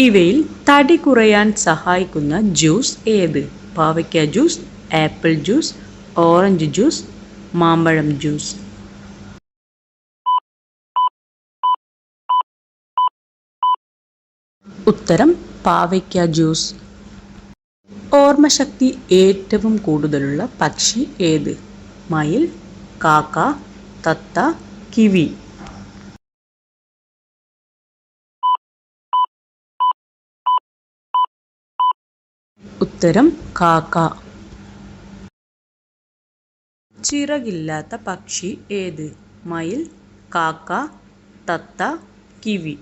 ഇവയിൽ തടി കുറയാൻ സഹായിക്കുന്ന ജ്യൂസ് ഏത്? പാവയ്ക്ക juice, apple juice, orange juice, മാമ്പഴം ജ്യൂസ്. ഉത്തരം പാവയ്ക്ക ജ്യൂസ്. ഓർമ്മശക്തി ഏറ്റവും കൂടുതലുള്ള പക്ഷി ഏത്? മയിൽ, കാക്ക, തത്ത, കിവി. ഉത്തരം കാക്ക. ചിറകില്ലാത്ത പക്ഷി ഏത്? മയിൽ, കാക്ക, തത്ത, കിവി.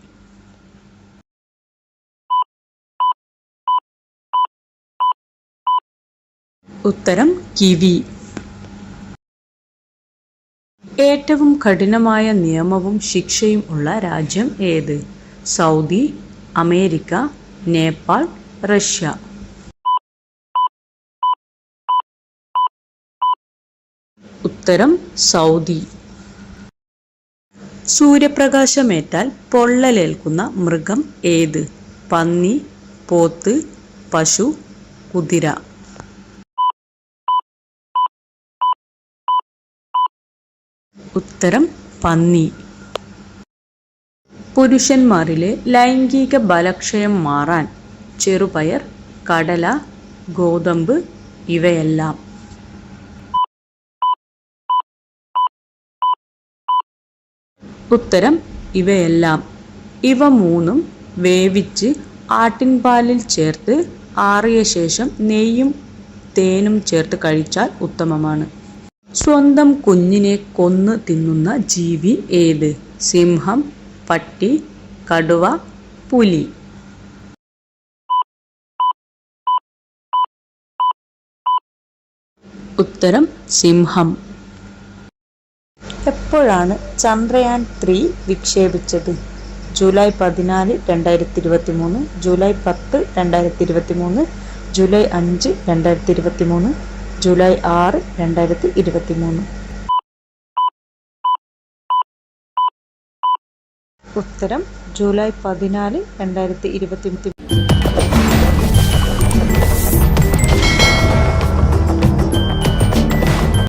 ഉത്തരം കിവി. ഏറ്റവും കഠിനമായ നിയമവും ശിക്ഷയും ഉള്ള രാജ്യം ഏത്? Saudi, America, Nepal, Russia. ഉത്തരം സൗദി. സൂര്യപ്രകാശമേറ്റാൽ പൊള്ളലേൽക്കുന്ന മൃഗം ഏത്? പന്നി, പോത്ത്, പശു, കുതിര. ഉത്തരം പന്നി. പുരുഷന്മാരിലെ ലൈംഗിക ബലക്ഷയം മാറാൻ ചെറുപയർ, കടല, ഗോതമ്പ് ഇവയെല്ലാം. ഉത്തരം ഇവയെല്ലാം. ഇവ മൂന്നും വേവിച്ച് ആട്ടിൻപാലിൽ ചേർത്ത് ആറിയ ശേഷം നെയ്യും തേനും ചേർത്ത് കഴിച്ചാൽ ഉത്തമമാണ്. സ്വന്തം കുഞ്ഞിനെ കൊന്ന് തിന്നുന്ന ജീവി ഏത്? സിംഹം, പട്ടി, കടുവ, പുലി. ഉത്തരം സിംഹം. എപ്പോഴാണ് ചന്ദ്രയാൻ 3 വിക്ഷേപിച്ചത്? July 14, 2023, July 10, 2023, July 5, 2023, July 6, 2023. ഉത്തരം ജൂലൈ 14, 2023.